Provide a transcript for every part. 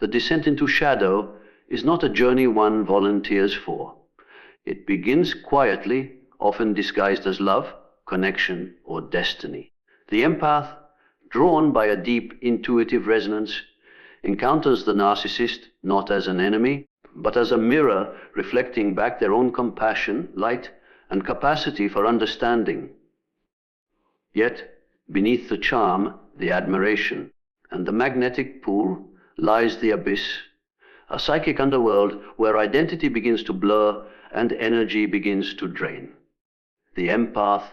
the descent into shadow is not a journey one volunteers for. It begins quietly, often disguised as love, connection, or destiny. The empath, drawn by a deep intuitive resonance, encounters the narcissist not as an enemy, but as a mirror reflecting back their own compassion, light, and capacity for understanding. Yet, beneath the charm, the admiration, and the magnetic pull lies the abyss, a psychic underworld where identity begins to blur and energy begins to drain. The empath,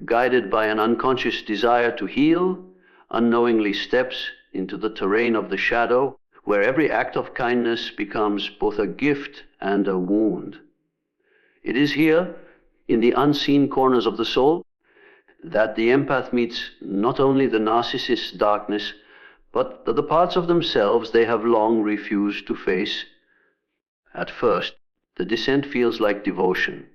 guided by an unconscious desire to heal, unknowingly steps into the terrain of the shadow, where every act of kindness becomes both a gift and a wound. It is here, in the unseen corners of the soul, that the empath meets not only the narcissist's darkness, but the parts of themselves they have long refused to face. At first, the descent feels like devotion.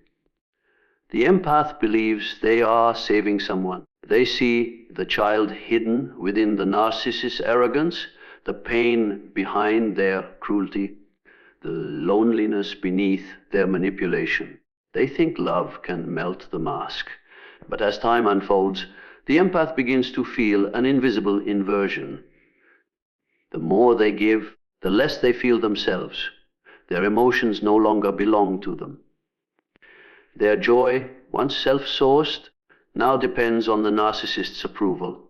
The empath believes they are saving someone. They see the child hidden within the narcissist's arrogance, the pain behind their cruelty, the loneliness beneath their manipulation. They think love can melt the mask. But as time unfolds, the empath begins to feel an invisible inversion. The more they give, the less they feel themselves. Their emotions no longer belong to them. Their joy, once self-sourced, now depends on the narcissist's approval.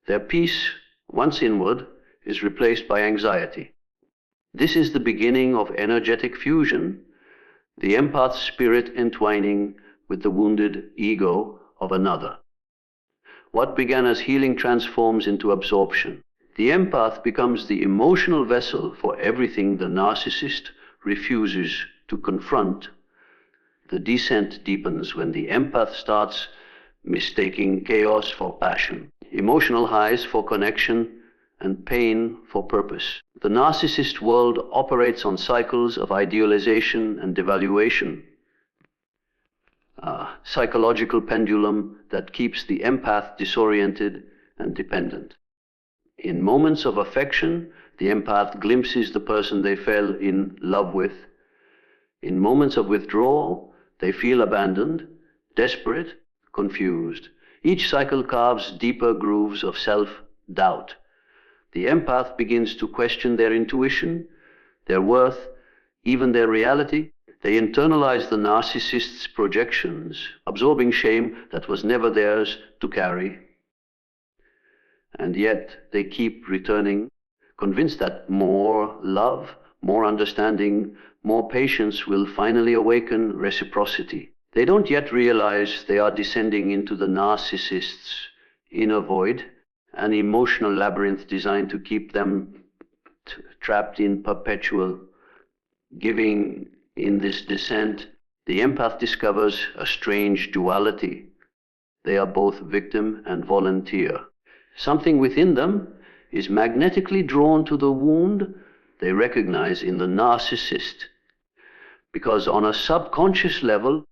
Their peace, once inward, is replaced by anxiety. This is the beginning of energetic fusion, the empath's spirit entwining with the wounded ego of another. What began as healing transforms into absorption. The empath becomes the emotional vessel for everything the narcissist refuses to confront. The descent deepens when the empath starts mistaking chaos for passion, emotional highs for connection, and pain for purpose. The narcissist world operates on cycles of idealization and devaluation, a psychological pendulum that keeps the empath disoriented and dependent. In moments of affection, the empath glimpses the person they fell in love with. In moments of withdrawal, they feel abandoned, desperate, confused. Each cycle carves deeper grooves of self-doubt. The empath begins to question their intuition, their worth, even their reality. They internalize the narcissist's projections, absorbing shame that was never theirs to carry. And yet they keep returning, convinced that more love, more understanding, more patience will finally awaken reciprocity. They don't yet realize they are descending into the narcissist's inner void, an emotional labyrinth designed to keep them trapped in perpetual giving. In this descent, the empath discovers a strange duality. They are both victim and volunteer. Something within them is magnetically drawn to the wound they recognize in the narcissist, because on a subconscious level,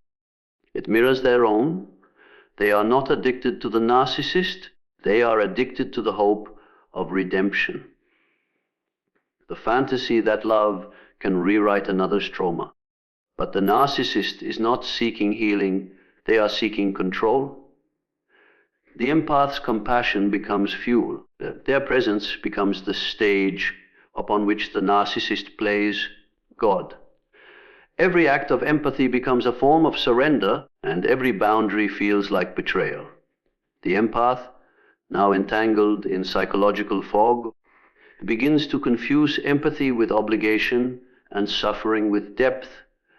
it mirrors their own. They are not addicted to the narcissist. They are addicted to the hope of redemption, the fantasy that love can rewrite another's trauma. But the narcissist is not seeking healing, they are seeking control. The empath's compassion becomes fuel. Their presence becomes the stage upon which the narcissist plays God. Every act of empathy becomes a form of surrender, and every boundary feels like betrayal. The empath, now entangled in psychological fog, begins to confuse empathy with obligation and suffering with depth.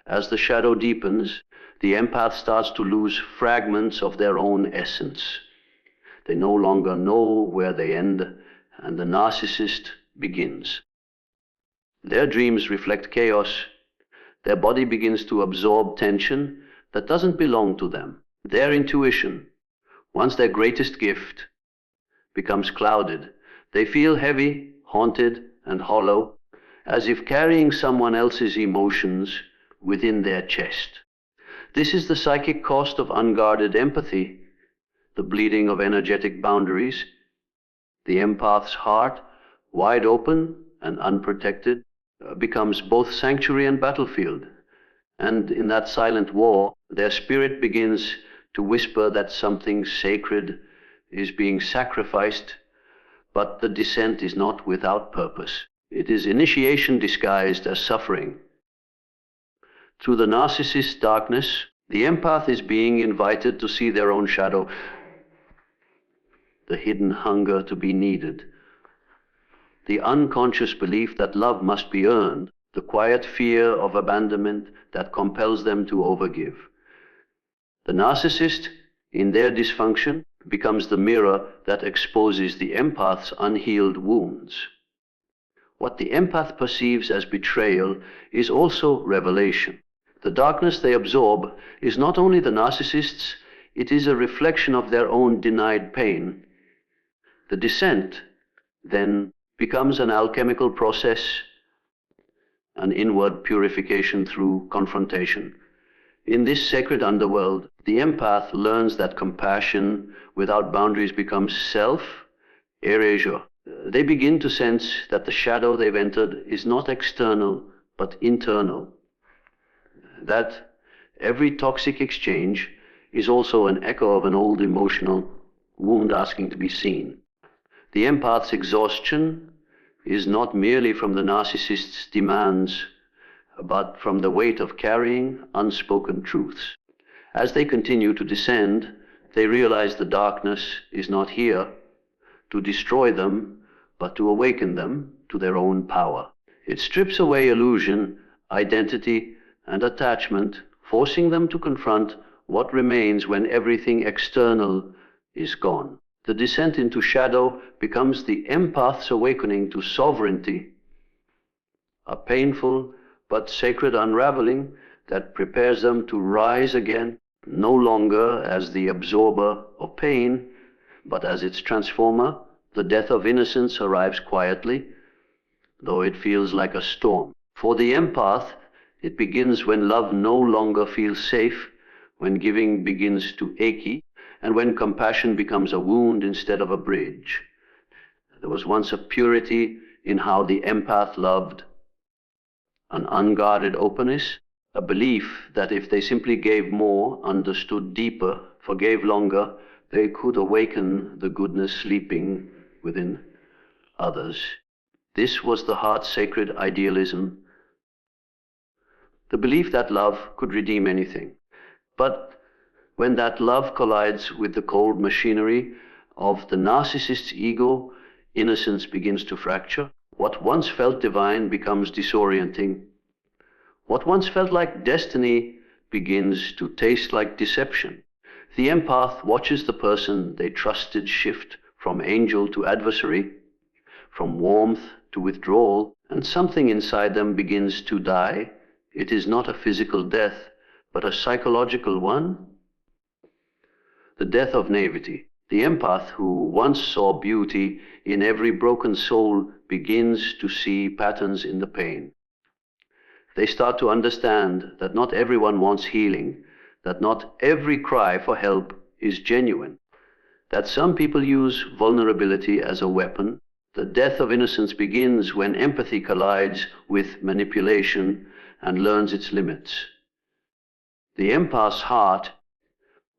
As the shadow deepens, the empath starts to lose fragments of their own essence. They no longer know where they end, and the narcissist begins. Their dreams reflect chaos. Their body begins to absorb tension that doesn't belong to them. Their intuition, once their greatest gift, becomes clouded. They feel heavy, haunted, and hollow, as if carrying someone else's emotions within their chest. This is the psychic cost of unguarded empathy, the bleeding of energetic boundaries. The empath's heart, wide open and unprotected, becomes both sanctuary and battlefield. And in that silent war, their spirit begins to whisper that something sacred is being sacrificed, but the descent is not without purpose. It is initiation disguised as suffering. Through the narcissist's darkness, the empath is being invited to see their own shadow, the hidden hunger to be needed, the unconscious belief that love must be earned, the quiet fear of abandonment that compels them to overgive. The narcissist, in their dysfunction, becomes the mirror that exposes the empath's unhealed wounds. What the empath perceives as betrayal is also revelation. The darkness they absorb is not only the narcissist's, it is a reflection of their own denied pain. The descent, then, becomes an alchemical process, an inward purification through confrontation. In this sacred underworld, the empath learns that compassion without boundaries becomes self-erasure. They begin to sense that the shadow they've entered is not external, but internal. That every toxic exchange is also an echo of an old emotional wound asking to be seen. The empath's exhaustion is not merely from the narcissist's demands, but from the weight of carrying unspoken truths. As they continue to descend, they realize the darkness is not here to destroy them, but to awaken them to their own power. It strips away illusion, identity, and attachment, forcing them to confront what remains when everything external is gone. The descent into shadow becomes the empath's awakening to sovereignty, a painful but sacred unraveling that prepares them to rise again, no longer as the absorber of pain, but as its transformer. The death of innocence arrives quietly, though it feels like a storm. For the empath, it begins when love no longer feels safe, when giving begins to achy, and when compassion becomes a wound instead of a bridge. There was once a purity in how the empath loved, an unguarded openness, a belief that if they simply gave more, understood deeper, forgave longer, they could awaken the goodness sleeping within others. This was the heart's sacred idealism, the belief that love could redeem anything. But when that love collides with the cold machinery of the narcissist's ego, innocence begins to fracture. What once felt divine becomes disorienting. What once felt like destiny begins to taste like deception. The empath watches the person they trusted shift from angel to adversary, from warmth to withdrawal, and something inside them begins to die. It is not a physical death, but a psychological one. The death of naivety. The empath who once saw beauty in every broken soul begins to see patterns in the pain. They start to understand that not everyone wants healing, that not every cry for help is genuine, that some people use vulnerability as a weapon. The death of innocence begins when empathy collides with manipulation and learns its limits. The empath's heart,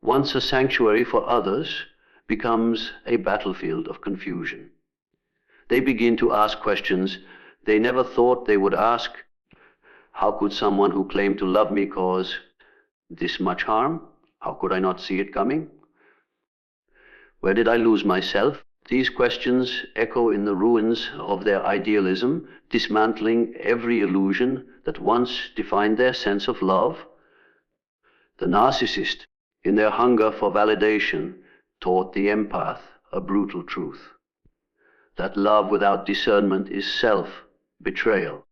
once a sanctuary for others, becomes a battlefield of confusion. They begin to ask questions they never thought they would ask. How could someone who claimed to love me cause this much harm? How could I not see it coming? Where did I lose myself? These questions echo in the ruins of their idealism, dismantling every illusion that once defined their sense of love. The narcissist, in their hunger for validation, taught the empath a brutal truth, that love without discernment is self-betrayal.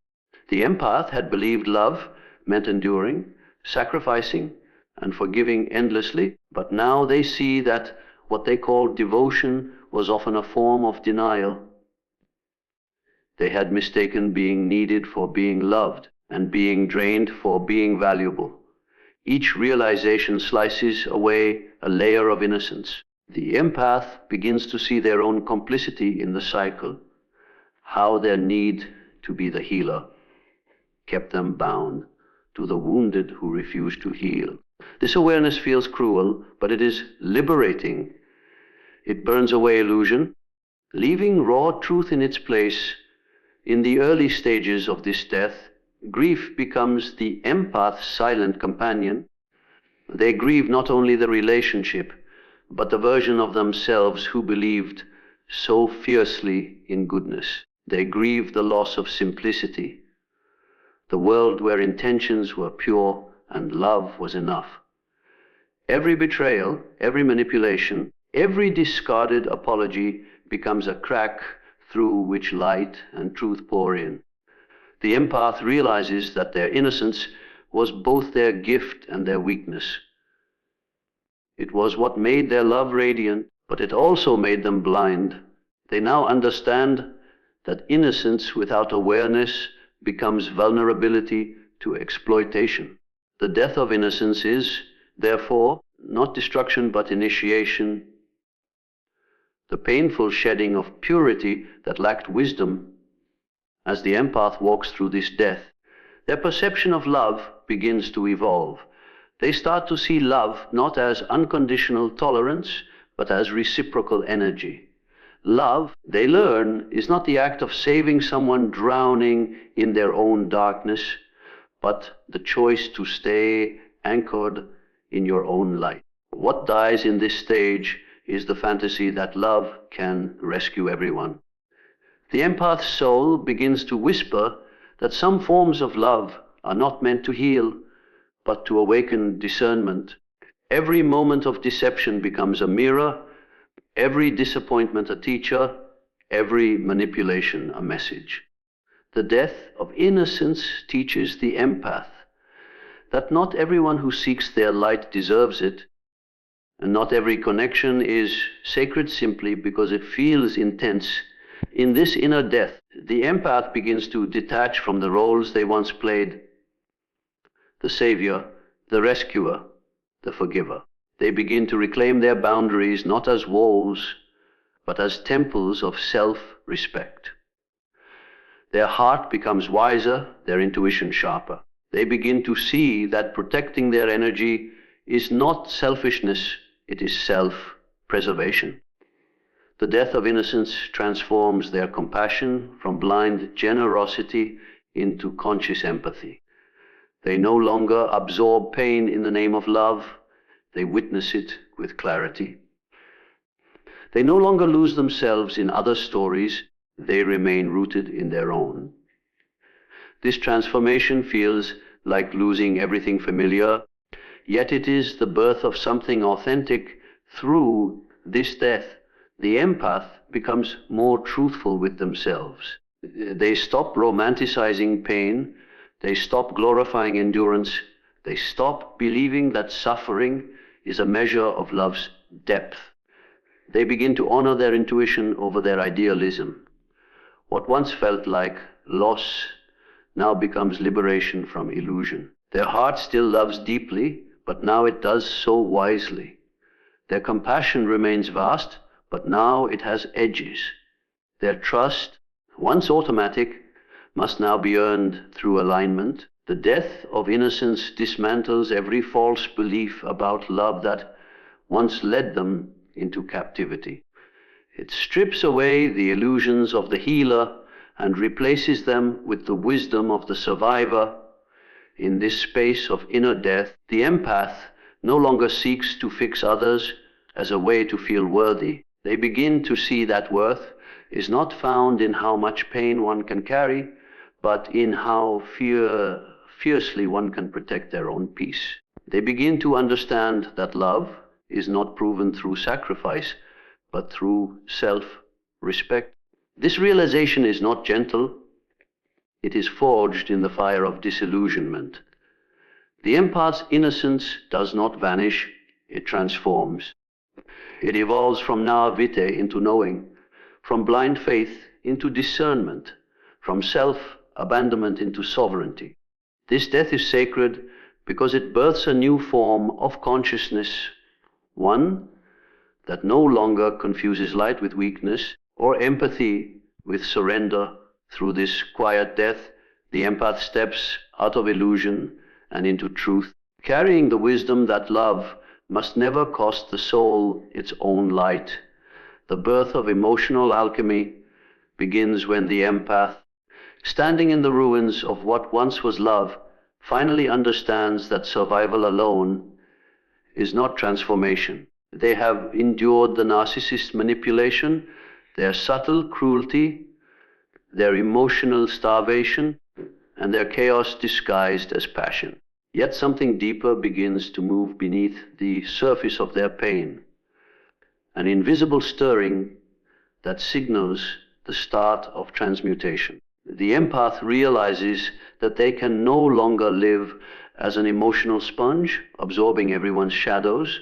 The empath had believed love meant enduring, sacrificing, and forgiving endlessly, but now they see that what they called devotion was often a form of denial. They had mistaken being needed for being loved, and being drained for being valuable. Each realization slices away a layer of innocence. The empath begins to see their own complicity in the cycle, how their need to be the healer, kept them bound to the wounded who refused to heal. This awareness feels cruel, but it is liberating. It burns away illusion, leaving raw truth in its place. In the early stages of this death, grief becomes the empath's silent companion. They grieve not only the relationship, but the version of themselves who believed so fiercely in goodness. They grieve the loss of simplicity, the world where intentions were pure and love was enough. Every betrayal, every manipulation, every discarded apology becomes a crack through which light and truth pour in. The empath realizes that their innocence was both their gift and their weakness. It was what made their love radiant, but it also made them blind. They now understand that innocence without awareness becomes vulnerability to exploitation. The death of innocence is, therefore, not destruction but initiation, the painful shedding of purity that lacked wisdom. As the empath walks through this death, their perception of love begins to evolve. They start to see love not as unconditional tolerance, but as reciprocal energy. Love, they learn, is not the act of saving someone drowning in their own darkness, but the choice to stay anchored in your own light. What dies in this stage is the fantasy that love can rescue everyone. The empath's soul begins to whisper that some forms of love are not meant to heal, but to awaken discernment. Every moment of deception becomes a mirror, every disappointment a teacher, every manipulation a message. The death of innocence teaches the empath that not everyone who seeks their light deserves it, and not every connection is sacred simply because it feels intense. In this inner death, the empath begins to detach from the roles they once played: the savior, the rescuer, the forgiver. They begin to reclaim their boundaries not as walls, but as temples of self-respect. Their heart becomes wiser, their intuition sharper. They begin to see that protecting their energy is not selfishness, it is self-preservation. The death of innocence transforms their compassion from blind generosity into conscious empathy. They no longer absorb pain in the name of love, they witness it with clarity. They no longer lose themselves in other stories, they remain rooted in their own. This transformation feels like losing everything familiar, yet it is the birth of something authentic. Through this death, the empath becomes more truthful with themselves. They stop romanticizing pain, they stop glorifying endurance, they stop believing that suffering is a measure of love's depth. They begin to honor their intuition over their idealism. What once felt like loss now becomes liberation from illusion. Their heart still loves deeply, but now it does so wisely. Their compassion remains vast, but now it has edges. Their trust, once automatic, must now be earned through alignment. The death of innocence dismantles every false belief about love that once led them into captivity. It strips away the illusions of the healer and replaces them with the wisdom of the survivor. In this space of inner death, the empath no longer seeks to fix others as a way to feel worthy. They begin to see that worth is not found in how much pain one can carry, but in how fiercely one can protect their own peace. They begin to understand that love is not proven through sacrifice, but through self-respect. This realization is not gentle, it is forged in the fire of disillusionment. The empath's innocence does not vanish, it transforms. It evolves from na vite into knowing, from blind faith into discernment, from self-abandonment into sovereignty. This death is sacred because it births a new form of consciousness, one that no longer confuses light with weakness or empathy with surrender Through this quiet death, the empath steps out of illusion and into truth, carrying the wisdom that love must never cost the soul its own light. The birth of emotional alchemy begins when the empath, standing in the ruins of what once was love, finally understands that survival alone is not transformation. They have endured the narcissist manipulation, their subtle cruelty, their emotional starvation, and their chaos disguised as passion. Yet something deeper begins to move beneath the surface of their pain, an invisible stirring that signals the start of transmutation. The empath realizes that they can no longer live as an emotional sponge, absorbing everyone's shadows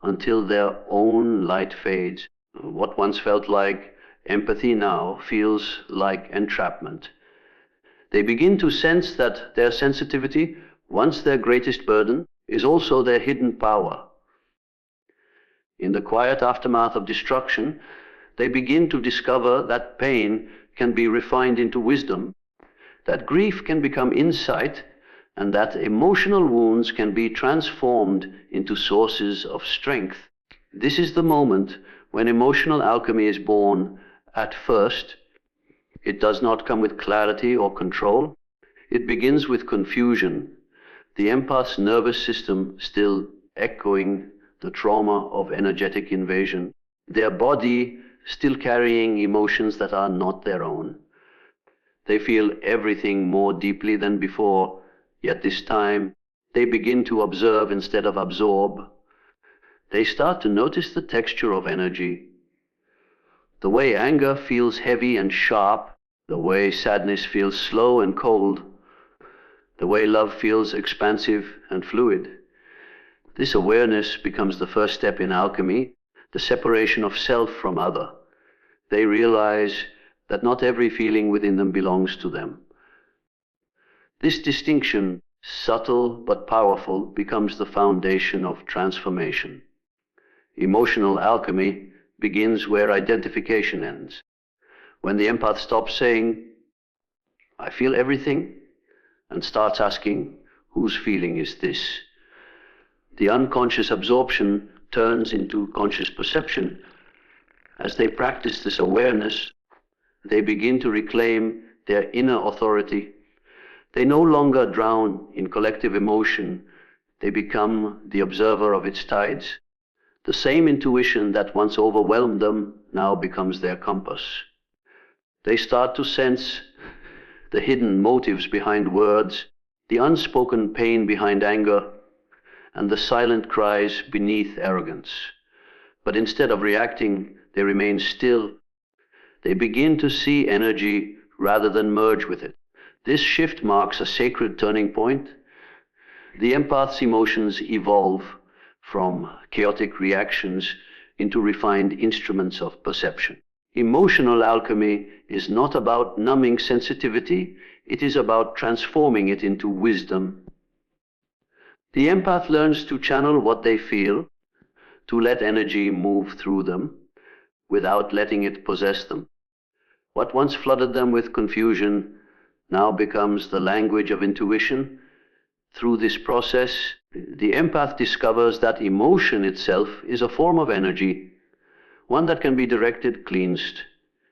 until their own light fades. What once felt like empathy now feels like entrapment. They begin to sense that their sensitivity, once their greatest burden, is also their hidden power. In the quiet aftermath of destruction, they begin to discover that pain can be refined into wisdom, that grief can become insight, and that emotional wounds can be transformed into sources of strength. This is the moment when emotional alchemy is born. At first, it does not come with clarity or control. It begins with confusion, the empath's nervous system still echoing the trauma of energetic invasion, their body still carrying emotions that are not their own. They feel everything more deeply than before, yet this time they begin to observe instead of absorb. They start to notice the texture of energy, the way anger feels heavy and sharp, the way sadness feels slow and cold, the way love feels expansive and fluid. This awareness becomes the first step in alchemy, the separation of self from other. They realize that not every feeling within them belongs to them. This distinction, subtle but powerful, becomes the foundation of transformation. Emotional alchemy begins where identification ends. When the empath stops saying, "I feel everything," and starts asking, "Whose feeling is this?" the unconscious absorption turns into conscious perception. As they practice this awareness, they begin to reclaim their inner authority. They no longer drown in collective emotion. They become the observer of its tides. The same intuition that once overwhelmed them now becomes their compass. They start to sense the hidden motives behind words, the unspoken pain behind anger, and the silent cries beneath arrogance. But instead of reacting, they remain still. They begin to see energy rather than merge with it. This shift marks a sacred turning point. The empath's emotions evolve from chaotic reactions into refined instruments of perception. Emotional alchemy is not about numbing sensitivity, it is about transforming it into wisdom. The empath learns to channel what they feel, to let energy move through them without letting it possess them. What once flooded them with confusion now becomes the language of intuition. Through this process, the empath discovers that emotion itself is a form of energy, one that can be directed, cleansed,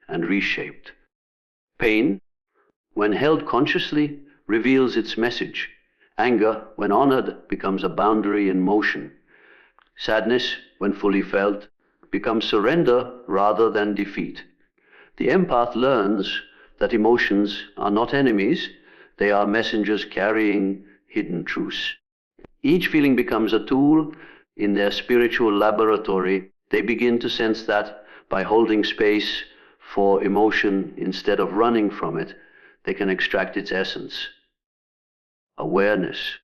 and reshaped. Pain, when held consciously, reveals its message. Anger, when honored, becomes a boundary in motion. Sadness, when fully felt, becomes surrender rather than defeat. The empath learns that emotions are not enemies, they are messengers carrying hidden truths. Each feeling becomes a tool in their spiritual laboratory. They begin to sense that by holding space for emotion instead of running from it, they can extract its essence. Awareness.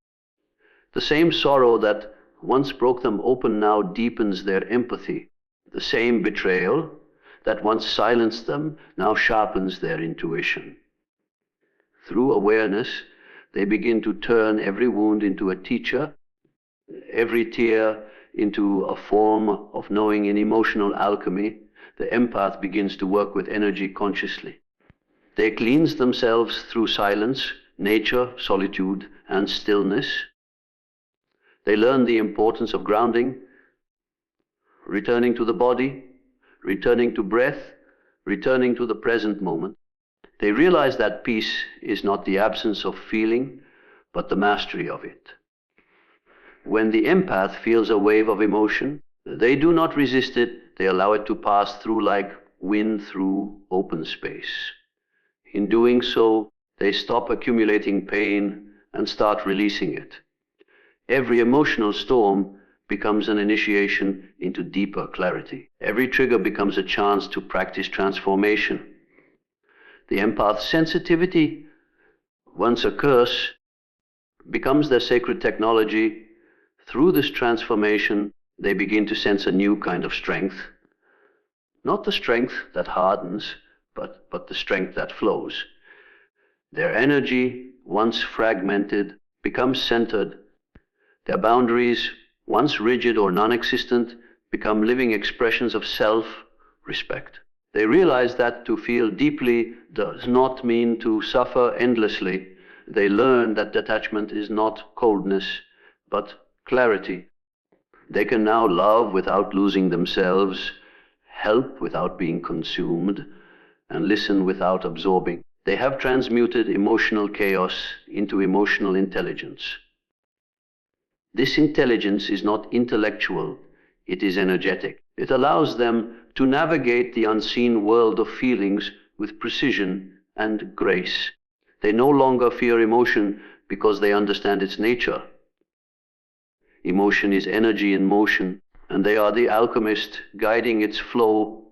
The same sorrow that once broke them open now deepens their empathy. The same betrayal that once silenced them now sharpens their intuition. Through awareness, they begin to turn every wound into a teacher, every tear into a form of knowing. In emotional alchemy, the empath begins to work with energy consciously. They cleanse themselves through silence, nature, solitude, and stillness. They learn the importance of grounding, returning to the body, returning to breath, returning to the present moment. They realize that peace is not the absence of feeling, but the mastery of it. When the empath feels a wave of emotion, they do not resist it, they allow it to pass through like wind through open space. In doing so, they stop accumulating pain and start releasing it. Every emotional storm becomes an initiation into deeper clarity. Every trigger becomes a chance to practice transformation. The empath's sensitivity, once a curse, becomes their sacred technology. Through this transformation, they begin to sense a new kind of strength. Not the strength that hardens, but the strength that flows. Their energy, once fragmented, becomes centered. Their boundaries, once rigid or non-existent, become living expressions of self-respect. They realize that to feel deeply does not mean to suffer endlessly. They learn that detachment is not coldness, but clarity. They can now love without losing themselves, help without being consumed, and listen without absorbing. They have transmuted emotional chaos into emotional intelligence. This intelligence is not intellectual, it is energetic. It allows them to navigate the unseen world of feelings with precision and grace. They no longer fear emotion because they understand its nature. Emotion is energy in motion, and they are the alchemist guiding its flow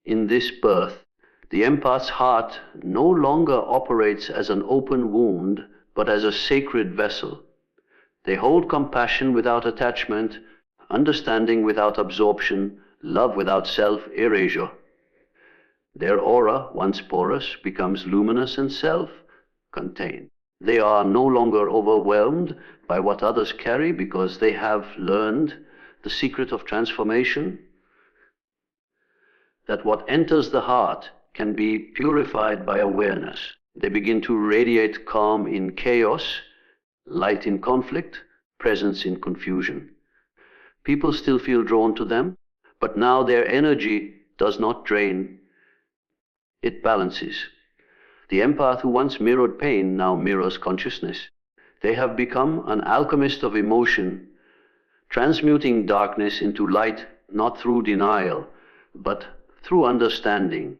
in this birth. The empath's heart no longer operates as an open wound, but as a sacred vessel. They hold compassion without attachment, understanding without absorption, love without self-erasure. Their aura, once porous, becomes luminous and self-contained. They are no longer overwhelmed by what others carry because they have learned the secret of transformation, that what enters the heart can be purified by awareness. They begin to radiate calm in chaos, light in conflict, presence in confusion. People still feel drawn to them, but now their energy does not drain, it balances. The empath who once mirrored pain now mirrors consciousness. They have become an alchemist of emotion, transmuting darkness into light not through denial, but through understanding.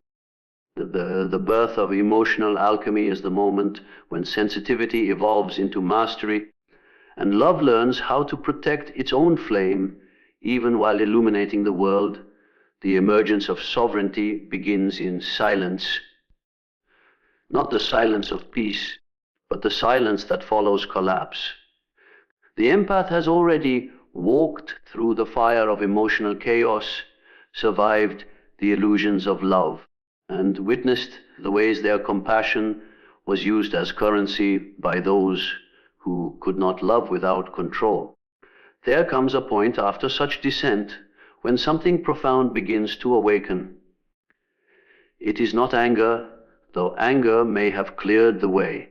The birth of emotional alchemy is the moment when sensitivity evolves into mastery, and love learns how to protect its own flame even while illuminating the world. The emergence of sovereignty begins in silence. Not the silence of peace, but the silence that follows collapse. The empath has already walked through the fire of emotional chaos, survived the illusions of love, and witnessed the ways their compassion was used as currency by those who could not love without control. There comes a point after such descent when something profound begins to awaken. It is not anger, though anger may have cleared the way.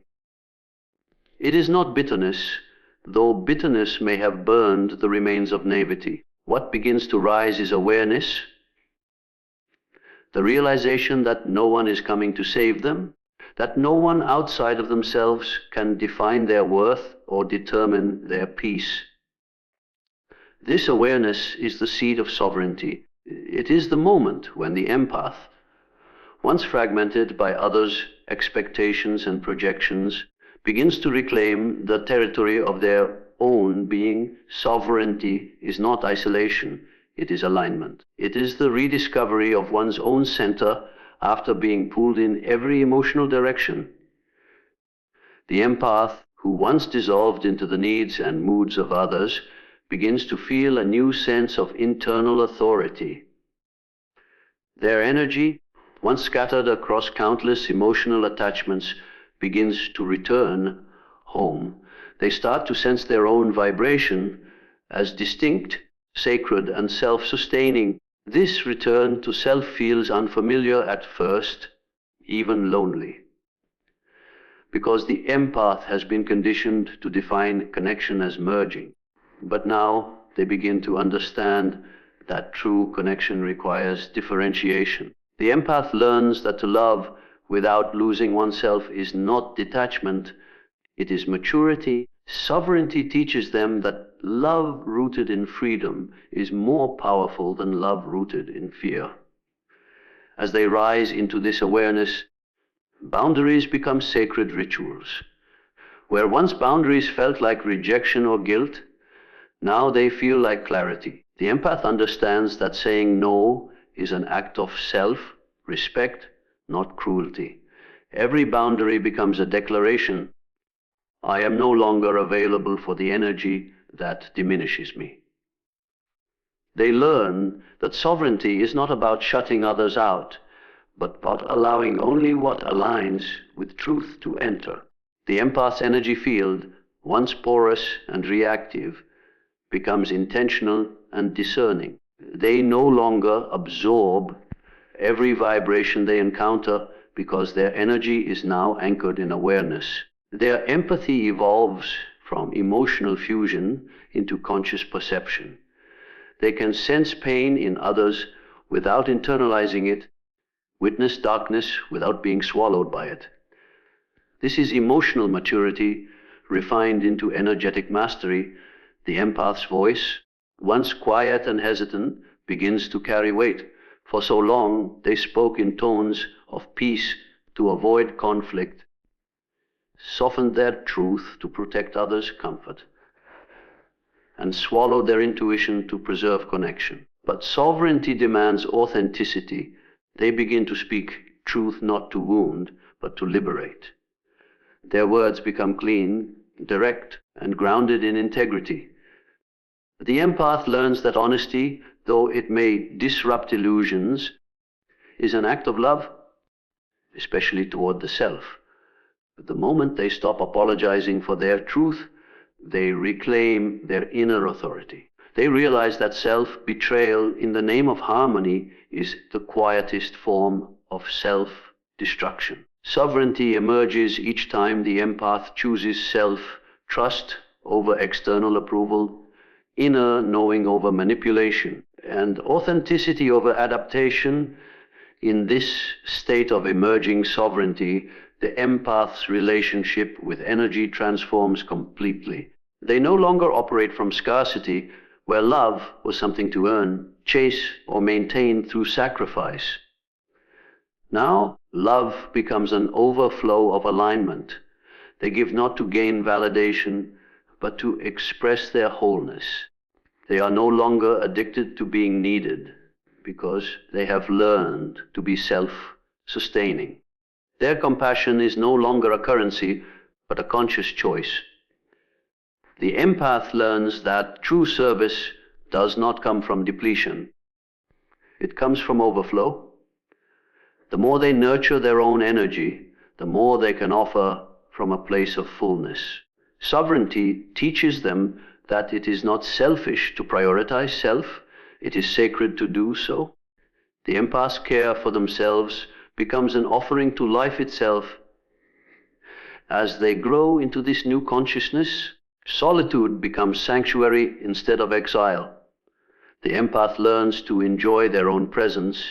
It is not bitterness, though bitterness may have burned the remains of naivety. What begins to rise is awareness, the realization that no one is coming to save them, that no one outside of themselves can define their worth or determine their peace. This awareness is the seed of sovereignty. It is the moment when the empath, once fragmented by others' expectations and projections, begins to reclaim the territory of their own being. Sovereignty is not isolation, it is alignment. It is the rediscovery of one's own center after being pulled in every emotional direction. The empath, who once dissolved into the needs and moods of others, begins to feel a new sense of internal authority. Their energy, once scattered across countless emotional attachments, begins to return home. They start to sense their own vibration as distinct, sacred, and self-sustaining. This return to self feels unfamiliar at first, even lonely. because the empath has been conditioned to define connection as merging. But now they begin to understand that true connection requires differentiation. The empath learns that to love without losing oneself is not detachment, it is maturity. Sovereignty teaches them that love rooted in freedom is more powerful than love rooted in fear. As they rise into this awareness, boundaries become sacred rituals. Where once boundaries felt like rejection or guilt, now they feel like clarity. The empath understands that saying no is an act of self-respect, not cruelty. Every boundary becomes a declaration: I am no longer available for the energy that diminishes me. They learn that sovereignty is not about shutting others out, but about allowing only what aligns with truth to enter. The empath's energy field, once porous and reactive, becomes intentional and discerning. They no longer absorb every vibration they encounter because their energy is now anchored in awareness. Their empathy evolves from emotional fusion into conscious perception. They can sense pain in others without internalizing it, witness darkness without being swallowed by it. This is emotional maturity refined into energetic mastery. The empath's voice, once quiet and hesitant, begins to carry weight. For so long, they spoke in tones of peace to avoid conflict, softened their truth to protect others' comfort, and swallowed their intuition to preserve connection. But sovereignty demands authenticity. They begin to speak truth not to wound, but to liberate. Their words become clean, direct, and grounded in integrity. The empath learns that honesty, though it may disrupt illusions, is an act of love, especially toward the self. But the moment they stop apologizing for their truth, they reclaim their inner authority. They realize that self-betrayal in the name of harmony is the quietest form of self-destruction. Sovereignty emerges each time the empath chooses self-trust over external approval, inner knowing over manipulation, and authenticity over adaptation. In this state of emerging sovereignty, the empath's relationship with energy transforms completely. They no longer operate from scarcity, where love was something to earn, chase, or maintain through sacrifice. Now, love becomes an overflow of alignment. They give not to gain validation, but to express their wholeness. They are no longer addicted to being needed, because they have learned to be self-sustaining. Their compassion is no longer a currency, but a conscious choice. The empath learns that true service does not come from depletion. It comes from overflow. The more they nurture their own energy, the more they can offer from a place of fullness. Sovereignty teaches them that it is not selfish to prioritize self, it is sacred to do so. The empath's care for themselves becomes an offering to life itself. As they grow into this new consciousness, solitude becomes sanctuary instead of exile. The empath learns to enjoy their own presence,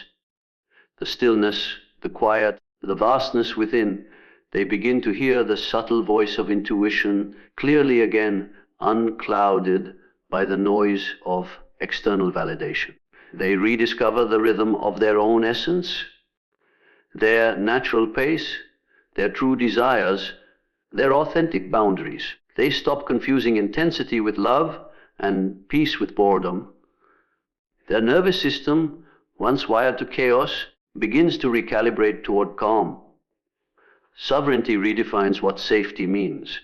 the stillness, the quiet, the vastness within. They begin to hear the subtle voice of intuition clearly again, unclouded by the noise of external validation. They rediscover the rhythm of their own essence, their natural pace, their true desires, their authentic boundaries. They stop confusing intensity with love and peace with boredom. Their nervous system, once wired to chaos, begins to recalibrate toward calm. Sovereignty redefines what safety means.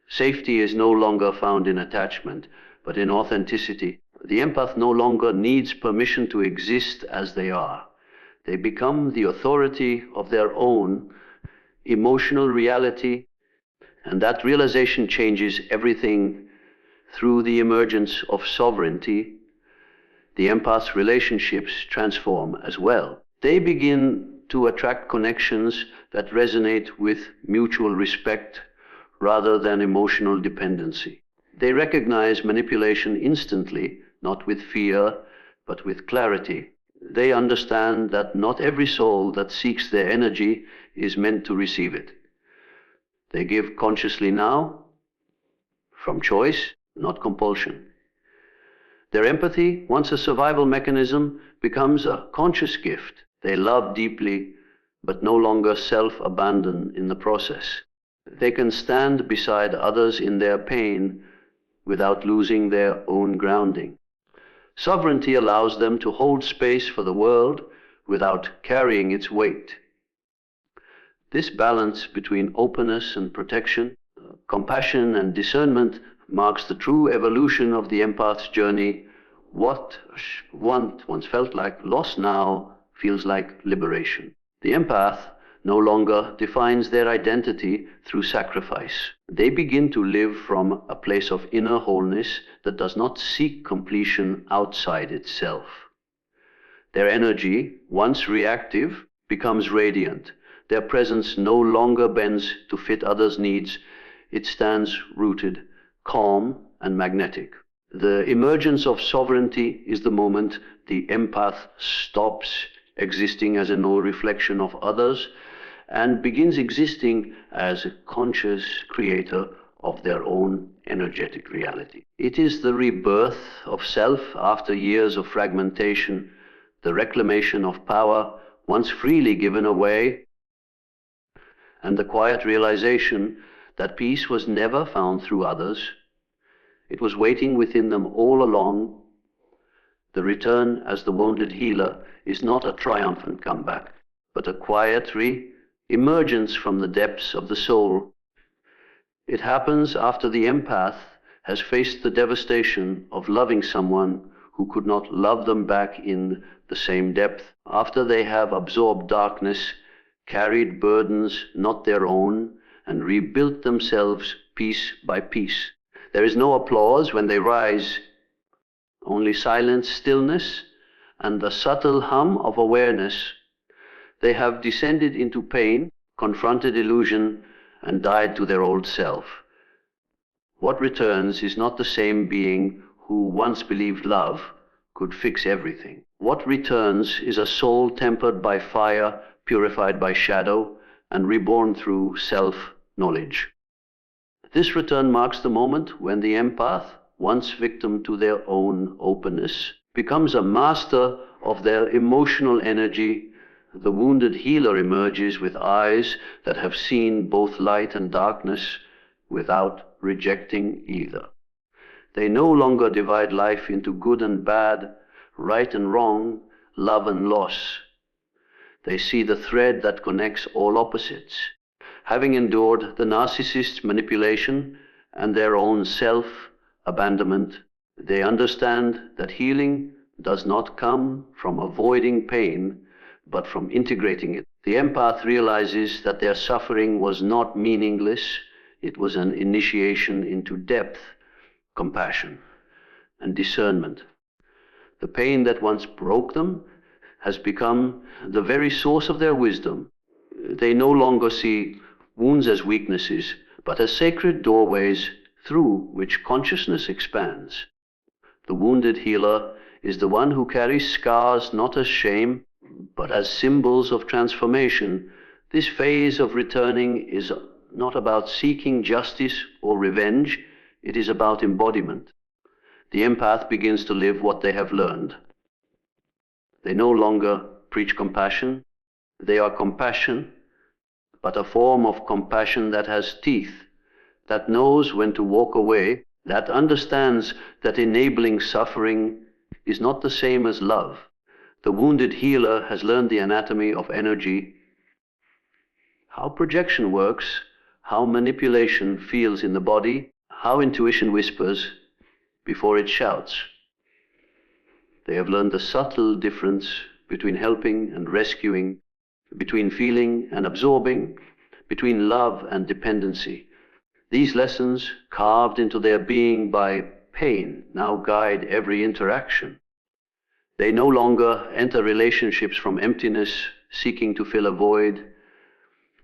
Safety is no longer found in attachment, but in authenticity. The empath no longer needs permission to exist as they are. They become the authority of their own emotional reality, and that realization changes everything. Through the emergence of sovereignty, the empath's relationships transform as well. They begin to attract connections that resonate with mutual respect rather than emotional dependency. They recognize manipulation instantly, not with fear, but with clarity. They understand that not every soul that seeks their energy is meant to receive it. They give consciously now, from choice, not compulsion. Their empathy, once a survival mechanism, becomes a conscious gift. They love deeply, but no longer self-abandon in the process. They can stand beside others in their pain without losing their own grounding. Sovereignty allows them to hold space for the world without carrying its weight. This balance between openness and protection, compassion and discernment marks the true evolution of the empath's journey. What once felt like loss now feels like liberation. The empath no longer defines their identity through sacrifice. They begin to live from a place of inner wholeness that does not seek completion outside itself. Their energy, once reactive, becomes radiant. Their presence no longer bends to fit others' needs. It stands rooted, calm, and magnetic. The emergence of sovereignty is the moment the empath stops existing as a no reflection of others and begins existing as a conscious creator of their own energetic reality. It is the rebirth of self after years of fragmentation, the reclamation of power once freely given away, and the quiet realization that peace was never found through others. It was waiting within them all along. The return as the wounded healer is not a triumphant comeback, but a quiet emergence from the depths of the soul. It happens after the empath has faced the devastation of loving someone who could not love them back in the same depth, after they have absorbed darkness, carried burdens not their own, and rebuilt themselves piece by piece. There is no applause when they rise, only silent stillness and the subtle hum of awareness. They have descended into pain, confronted illusion, and died to their old self. What returns is not the same being who once believed love could fix everything. What returns is a soul tempered by fire, purified by shadow, and reborn through self-knowledge. This return marks the moment when the empath, once victim to their own openness, becomes a master of their emotional energy. The wounded healer emerges with eyes that have seen both light and darkness without rejecting either. They no longer divide life into good and bad, right and wrong, love and loss. They see the thread that connects all opposites. Having endured the narcissist's manipulation and their own self-abandonment, they understand that healing does not come from avoiding pain, but from integrating it. The empath realizes that their suffering was not meaningless. It was an initiation into depth, compassion, and discernment. The pain that once broke them has become the very source of their wisdom. They no longer see wounds as weaknesses, but as sacred doorways through which consciousness expands. The wounded healer is the one who carries scars not as shame, but as symbols of transformation. This phase of returning is not about seeking justice or revenge. It is about embodiment. The empath begins to live what they have learned. They no longer preach compassion. They are compassion, but a form of compassion that has teeth, that knows when to walk away, that understands that enabling suffering is not the same as love. The wounded healer has learned the anatomy of energy, how projection works, how manipulation feels in the body, how intuition whispers before it shouts. They have learned the subtle difference between helping and rescuing, between feeling and absorbing, between love and dependency. These lessons, carved into their being by pain, now guide every interaction. They no longer enter relationships from emptiness, seeking to fill a void,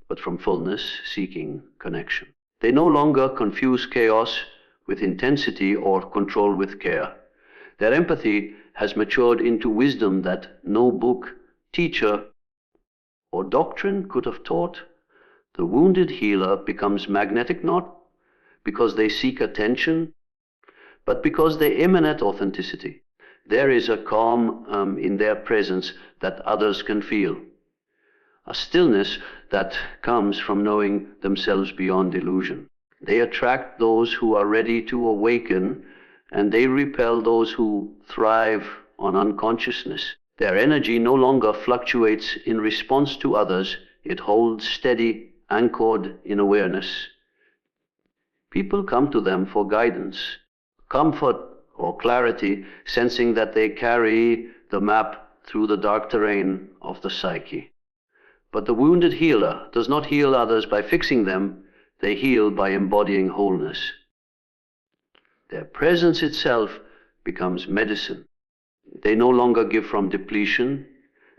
but from fullness, seeking connection. They no longer confuse chaos with intensity or control with care. Their empathy has matured into wisdom that no book, teacher, or doctrine could have taught. The wounded healer becomes magnetic not because they seek attention, but because they emanate authenticity. There is a calm in their presence that others can feel, a stillness that comes from knowing themselves beyond illusion. They attract those who are ready to awaken, and they repel those who thrive on unconsciousness. Their energy no longer fluctuates in response to others. It holds steady, anchored in awareness. People come to them for guidance, comfort, or clarity, sensing that they carry the map through the dark terrain of the psyche. But the wounded healer does not heal others by fixing them. They heal by embodying wholeness. Their presence itself becomes medicine. They no longer give from depletion,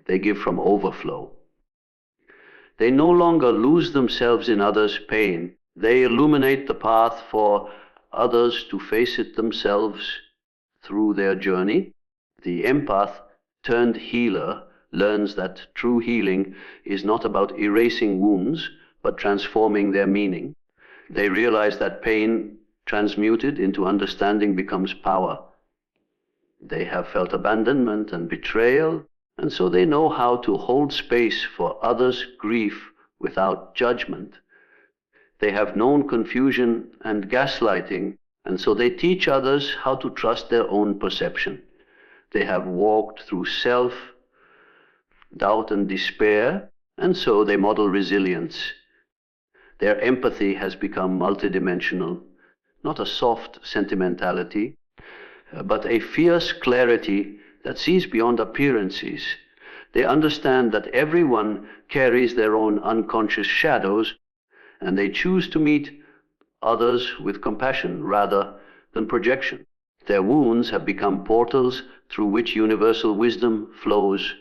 they give from overflow. They no longer lose themselves in others' pain. They illuminate the path for others to face it themselves through their journey. The empath turned healer learns that true healing is not about erasing wounds, but transforming their meaning. They realize that pain transmuted into understanding becomes power. They have felt abandonment and betrayal, and so they know how to hold space for others' grief without judgment. They have known confusion and gaslighting, and so they teach others how to trust their own perception. They have walked through self, doubt and despair, and so they model resilience. Their empathy has become multidimensional, not a soft sentimentality, but a fierce clarity that sees beyond appearances. They understand that everyone carries their own unconscious shadows, and they choose to meet others with compassion rather than projection. Their wounds have become portals through which universal wisdom flows.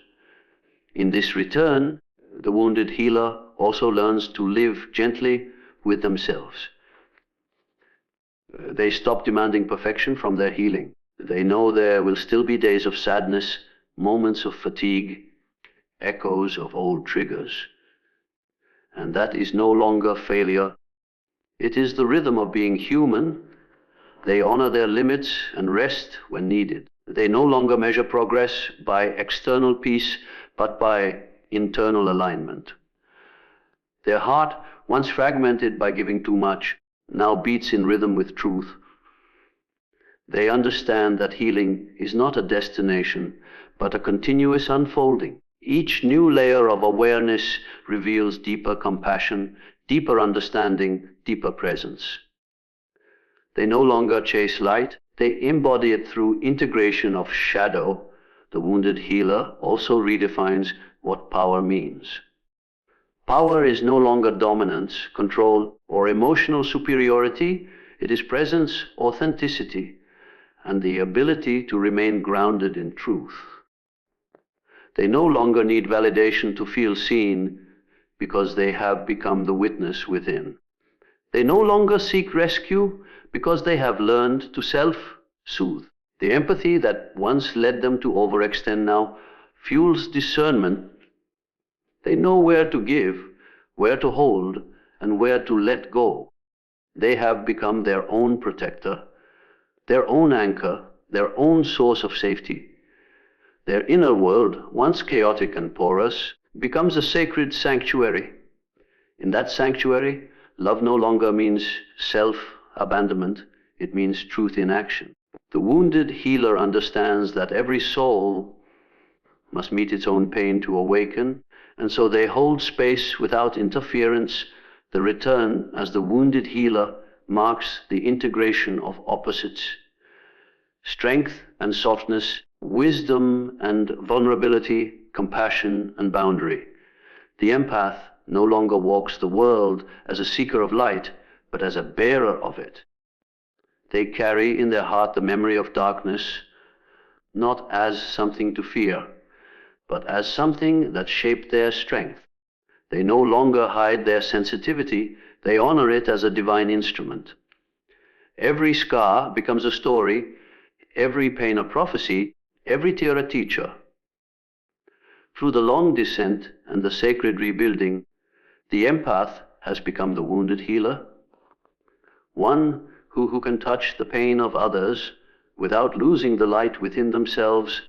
In this return, the wounded healer also learns to live gently with themselves. They stop demanding perfection from their healing. They know there will still be days of sadness, moments of fatigue, echoes of old triggers. And that is no longer failure. It is the rhythm of being human. They honor their limits and rest when needed. They no longer measure progress by external peace, but by internal alignment. Their heart, once fragmented by giving too much, now beats in rhythm with truth. They understand that healing is not a destination, but a continuous unfolding. Each new layer of awareness reveals deeper compassion, deeper understanding, deeper presence. They no longer chase light, they embody it through integration of shadow. The wounded healer also redefines what power means. Power is no longer dominance, control, or emotional superiority. It is presence, authenticity, and the ability to remain grounded in truth. They no longer need validation to feel seen because they have become the witness within. They no longer seek rescue because they have learned to self-soothe. The empathy that once led them to overextend now fuels discernment. They know where to give, where to hold, and where to let go. They have become their own protector, their own anchor, their own source of safety. Their inner world, once chaotic and porous, becomes a sacred sanctuary. In that sanctuary, love no longer means self-abandonment, it means truth in action. The wounded healer understands that every soul must meet its own pain to awaken, and so they hold space without interference. The return as the wounded healer marks the integration of opposites, strength and softness, wisdom and vulnerability, compassion and boundary. The empath no longer walks the world as a seeker of light, but as a bearer of it. They carry in their heart the memory of darkness, not as something to fear, but as something that shaped their strength. They no longer hide their sensitivity, they honor it as a divine instrument. Every scar becomes a story, every pain a prophecy, every tear a teacher. Through the long descent and the sacred rebuilding, the empath has become the wounded healer, one who can touch the pain of others without losing the light within themselves